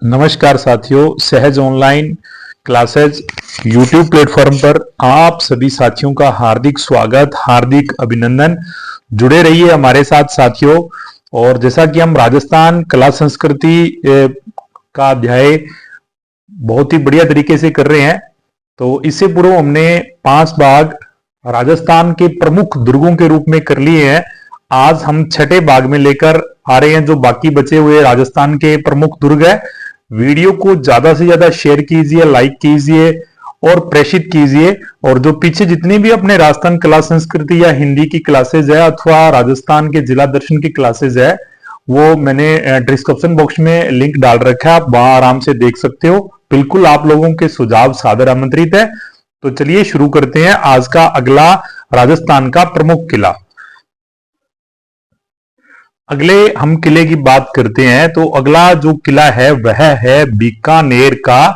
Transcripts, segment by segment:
नमस्कार साथियों, सहज ऑनलाइन क्लासेज यूट्यूब प्लेटफॉर्म पर आप सभी साथियों का हार्दिक स्वागत, हार्दिक अभिनंदन। जुड़े रहिए हमारे साथ साथियों। और जैसा कि हम राजस्थान कला संस्कृति का अध्याय बहुत ही बढ़िया तरीके से कर रहे हैं, तो इससे पूर्व हमने 5 भाग राजस्थान के प्रमुख दुर्गों के रूप में कर लिए हैं। आज हम छठे भाग में लेकर आ रहे हैं जो बाकी बचे हुए राजस्थान के प्रमुख दुर्ग है। वीडियो को ज्यादा से ज्यादा शेयर कीजिए, लाइक कीजिए और प्रेषित कीजिए। और जो पीछे जितनी भी अपने राजस्थान कला संस्कृति या हिंदी की क्लासेज है अथवा राजस्थान के जिला दर्शन की क्लासेज है, वो मैंने डिस्क्रिप्शन बॉक्स में लिंक डाल रखा है, आप वहां आराम से देख सकते हो। बिल्कुल आप लोगों के सुझाव सादर आमंत्रित है। तो चलिए शुरू करते हैं आज का अगला राजस्थान का प्रमुख किला। अगले हम किले की बात करते हैं तो अगला जो किला है वह है बीकानेर का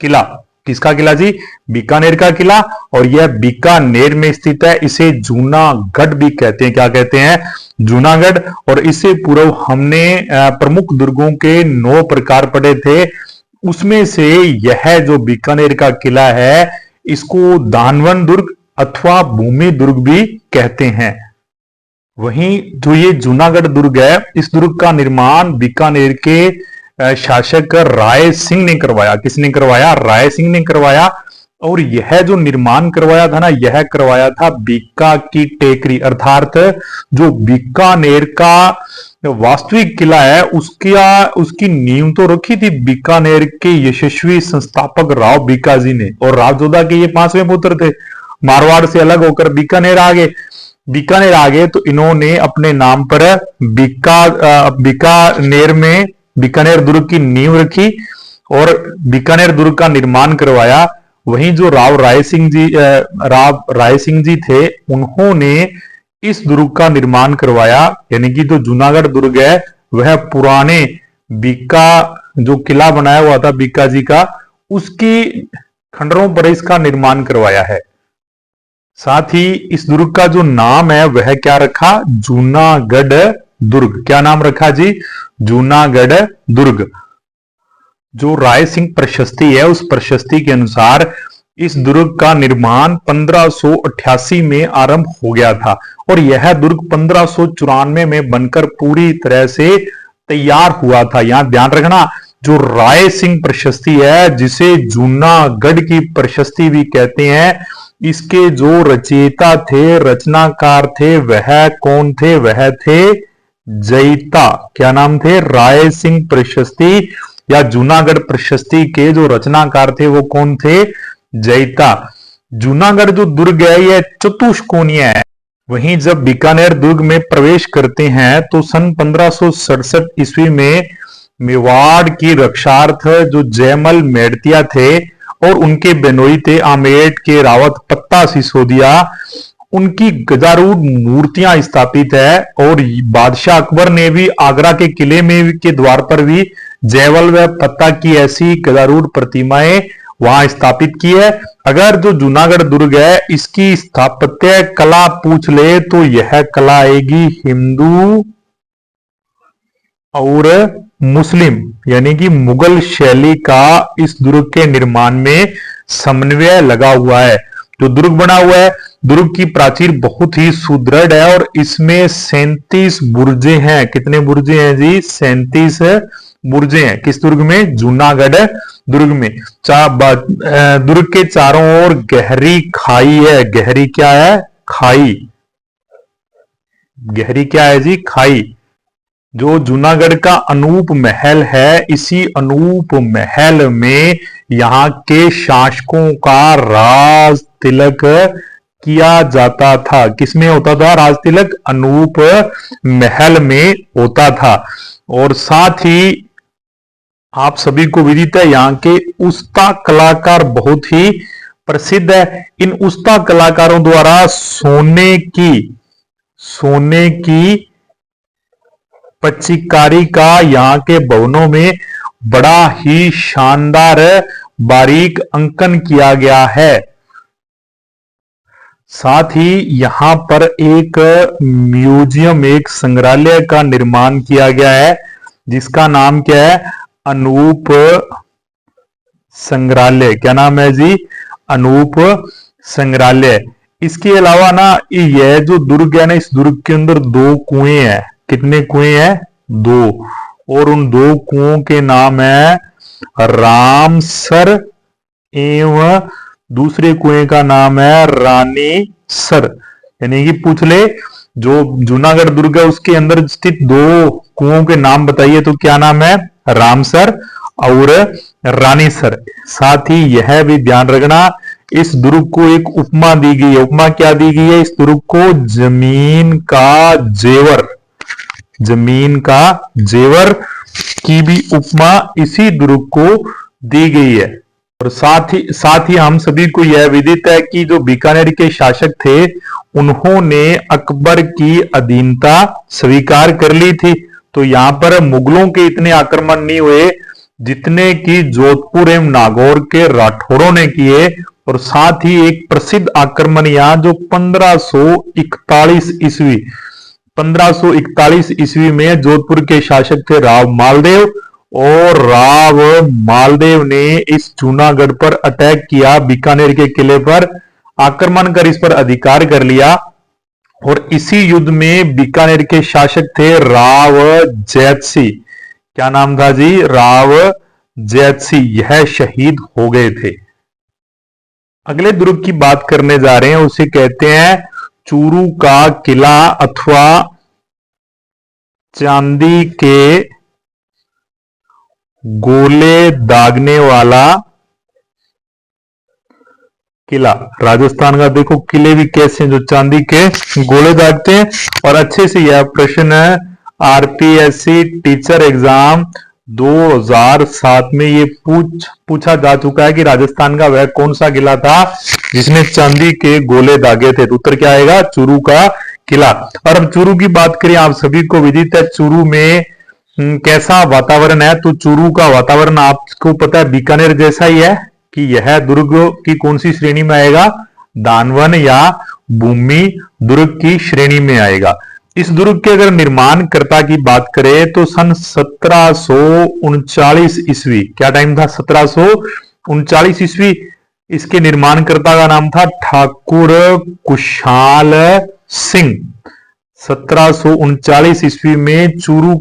किला। किसका किला जी? बीकानेर का किला। और यह बीकानेर में स्थित है। इसे जूनागढ़ भी कहते हैं। क्या कहते हैं? जूनागढ़। और इससे पूर्व हमने प्रमुख दुर्गों के 9 प्रकार पढ़े थे, उसमें से यह जो बीकानेर का किला है इसको दानवन दुर्ग अथवा भूमि दुर्ग भी कहते हैं। वहीं जो ये जूनागढ़ दुर्ग है, इस दुर्ग का निर्माण बीकानेर के शासक राय सिंह ने करवाया। किसने करवाया? राय सिंह ने करवाया। और यह जो निर्माण करवाया था ना, यह करवाया था बीका की टेकरी, अर्थात जो बीकानेर का वास्तविक किला है उसकी नींव तो रखी थी बीकानेर के यशस्वी संस्थापक राव बीकाजी ने। और राव जोधा के ये 5वें पुत्र थे। मारवाड़ से अलग होकर बीकानेर आ गए तो इन्होंने अपने नाम पर बीकानेर में बीकानेर दुर्ग की नींव रखी और बीकानेर दुर्ग का निर्माण करवाया। वहीं जो राव राय सिंह जी थे, उन्होंने इस दुर्ग का निर्माण करवाया। यानी कि जो जूनागढ़ दुर्ग है वह पुराने बीका जो किला बनाया हुआ था बीका जी का, उसकी खंडरों पर इसका निर्माण करवाया है। साथ ही इस दुर्ग का जो नाम है वह क्या रखा? जूनागढ़ दुर्ग। क्या नाम रखा जी? जूनागढ़ दुर्ग। जो राय सिंह प्रशस्ति है उस प्रशस्ति के अनुसार इस दुर्ग का निर्माण 1588 में आरंभ हो गया था और यह दुर्ग 1594 में बनकर पूरी तरह से तैयार हुआ था। यहां ध्यान रखना, जो राय सिंह प्रशस्ति है जिसे जूनागढ़ की प्रशस्ति भी कहते हैं, इसके जो रचयिता थे, रचनाकार थे, वह कौन थे? वह थे जयिता। क्या नाम थे? राय सिंह प्रशस्ति या जूनागढ़ प्रशस्ति के जो रचनाकार थे वो कौन थे? जयिता। जूनागढ़ जो दुर्ग है यह चतुष्कोणीय है। वहीं जब बीकानेर दुर्ग में प्रवेश करते हैं तो सन 1567 ईस्वी में मेवाड़ की रक्षार्थ जो जयमल मेड़तिया थे और उनके बेनोई थे आमेर के रावत पत्ता सिसोदिया, उनकी गजारूढ़ मूर्तियां स्थापित है। और बादशाह अकबर ने भी आगरा के किले में के द्वार पर भी जयवल व पत्ता की ऐसी गजारूढ़ प्रतिमाएं वहां स्थापित की है। अगर जो जूनागढ़ दुर्ग है इसकी स्थापत्य कला पूछ ले तो यह कला आएगी हिंदू और मुस्लिम यानी कि मुगल शैली का इस दुर्ग के निर्माण में समन्वय लगा हुआ है। जो दुर्ग बना हुआ है, दुर्ग की प्राचीर बहुत ही सुदृढ़ है और इसमें 37 बुर्जे हैं। कितने बुर्जे हैं जी? 37 बुर्जे हैं। किस दुर्ग में? जूनागढ़ दुर्ग में। दुर्ग के चारों ओर गहरी खाई है। गहरी क्या है? खाई। गहरी क्या है जी? खाई। जो जूनागढ़ का अनूप महल है, इसी अनूप महल में यहाँ के शासकों का राज तिलक किया जाता था। किसमें होता था राज तिलक? अनूप महल में होता था। और साथ ही आप सभी को विदित है यहाँ के उस्ता कलाकार बहुत ही प्रसिद्ध है। इन उस्ता कलाकारों द्वारा सोने की पच्चीकारी का यहाँ के भवनों में बड़ा ही शानदार बारीक अंकन किया गया है। साथ ही यहां पर एक म्यूजियम, एक संग्रहालय का निर्माण किया गया है जिसका नाम क्या है? अनूप संग्रहालय। क्या नाम है जी? अनूप संग्रहालय। इसके अलावा ना यह जो दुर्ग है ना, इस दुर्ग के अंदर 2 कुएं हैं। कितने कुएं हैं? 2। और उन 2 कुओं के नाम है रामसर एवं दूसरे कुएं का नाम है रानीसर। यानी कि पूछ ले जो जूनागढ़ दुर्ग है उसके अंदर स्थित 2 कुओं के नाम बताइए, तो क्या नाम है? रामसर और रानीसर। साथ ही यह भी ध्यान रखना, इस दुर्ग को एक उपमा दी गई है। उपमा क्या दी गई है? इस दुर्ग को जमीन का जेवर, जमीन का जेवर की भी उपमा इसी दुर्ग को दी गई है। और साथ ही हम सभी को यह विदित है कि जो बीकानेर के शासक थे उन्होंने अकबर की अधीनता स्वीकार कर ली थी। तो यहां पर मुगलों के इतने आक्रमण नहीं हुए जितने कि जोधपुर एवं नागौर के राठौरों ने किए। और साथ ही एक प्रसिद्ध आक्रमण यहां जो 1541 ईस्वी 1541 ईस्वी में जोधपुर के शासक थे राव मालदेव, और राव मालदेव ने इस जूनागढ़ पर अटैक किया, बीकानेर के किले पर आक्रमण कर इस पर अधिकार कर लिया। और इसी युद्ध में बीकानेर के शासक थे राव जैतसिंह। क्या नाम था जी? राव जैतसिंह। यह शहीद हो गए थे। अगले दुर्ग की बात करने जा रहे हैं, उसे कहते हैं चूरू का किला अथवा चांदी के गोले दागने वाला किला। राजस्थान का देखो किले भी कैसे हैं जो चांदी के गोले दागते हैं। और अच्छे से यह प्रश्न है आरपीएससी टीचर एग्जाम 2007 में ये पूछा जा चुका है कि राजस्थान का वह कौन सा किला था जिसने चांदी के गोले दागे थे। तो उत्तर क्या आएगा? चूरू का किला। और अब चूरू की बात करें, आप सभी को विदित है चूरू में कैसा वातावरण है। तो चूरू का वातावरण आपको पता है बीकानेर जैसा ही है कि यह दुर्ग की कौन सी श्रेणी में आएगा? दानवन या भूमि दुर्ग की श्रेणी में आएगा। इस दुर्ग के अगर निर्माणकर्ता की बात करें तो सन 1739 ईस्वी, क्या टाइम था? 1739 ईस्वी। इसके निर्माणकर्ता का नाम था ठाकुर कुशाल सिंह। 1739 ईस्वी में चूरू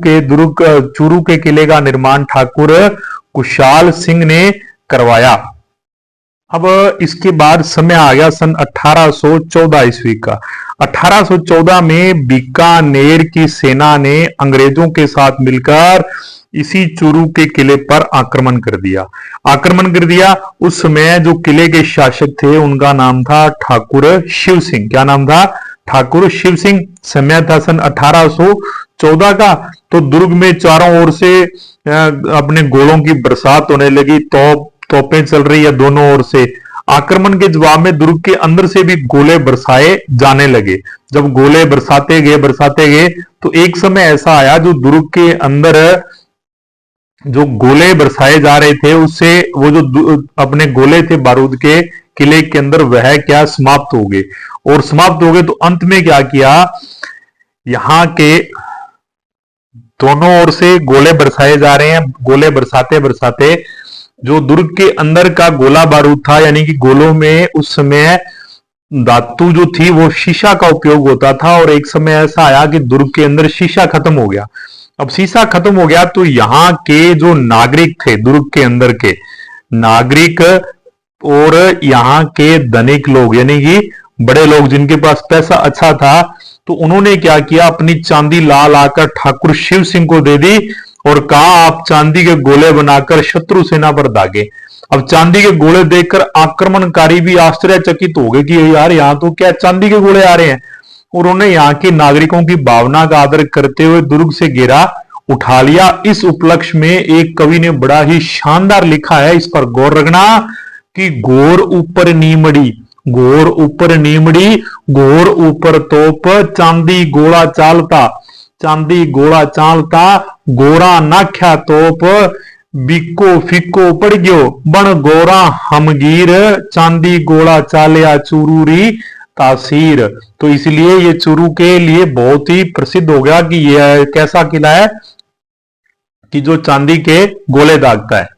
के किले का निर्माण ठाकुर कुशाल सिंह ने करवाया। अब इसके बाद समय आ गया सन 1814 ईस्वी का। 1814 में बीकानेर की सेना ने अंग्रेजों के साथ मिलकर इसी चूरू के किले पर आक्रमण कर दिया। उस समय जो किले के शासक थे उनका नाम था ठाकुर शिव सिंह। क्या नाम था? ठाकुर शिव सिंह। समय था सन 1814 का। तो दुर्ग में चारों ओर से अपने गोलों की बरसात होने लगी। तोपें चल रही है दोनों ओर से। आक्रमण के जवाब में दुर्ग के अंदर से भी गोले बरसाए जाने लगे। जब गोले बरसाते गए तो एक समय ऐसा आया जो दुर्ग के अंदर जो गोले बरसाए जा रहे थे उससे वो जो अपने गोले थे बारूद के किले के अंदर वह क्या समाप्त हो गए। और समाप्त हो गए तो अंत में क्या किया, यहां के दोनों ओर से गोले बरसाए जा रहे हैं। गोले बरसाते बरसाते जो दुर्ग के अंदर का गोला बारूद था, यानी कि गोलों में उस समय धातु जो थी वो शीशा का उपयोग होता था। और एक समय ऐसा आया कि दुर्ग के अंदर शीशा खत्म हो गया। अब शीशा खत्म हो गया तो यहाँ के जो नागरिक थे, दुर्ग के अंदर के नागरिक और यहाँ के धनिक लोग, यानी कि बड़े लोग जिनके पास पैसा अच्छा था, तो उन्होंने क्या किया, अपनी चांदी ला लाकर ठाकुर शिव सिंह को दे दी और कहा आप चांदी के गोले बनाकर शत्रु सेना पर दागे। अब चांदी के गोले देखकर आक्रमणकारी भी आश्चर्यचकित हो गए कि यार यहाँ तो क्या चांदी के गोले आ रहे हैं। उन्होंने यहाँ के नागरिकों की भावना का आदर करते हुए दुर्ग से घेरा उठा लिया। इस उपलक्ष्य में एक कवि ने बड़ा ही शानदार लिखा है, इस पर गौर रखना कि घोर ऊपर नीमड़ी, घोर ऊपर नीमड़ी, घोर ऊपर तोप, चांदी गोला चालता, चांदी गोला चालता, गोरा नाख्या तोप, बिको फिको पड़ गयो बण गोरा हमगीर, चांदी गोला चालिया चूरूरी तासीर। तो इसलिए ये चूरू के लिए बहुत ही प्रसिद्ध हो गया कि यह कैसा किला है कि जो चांदी के गोले दागता है।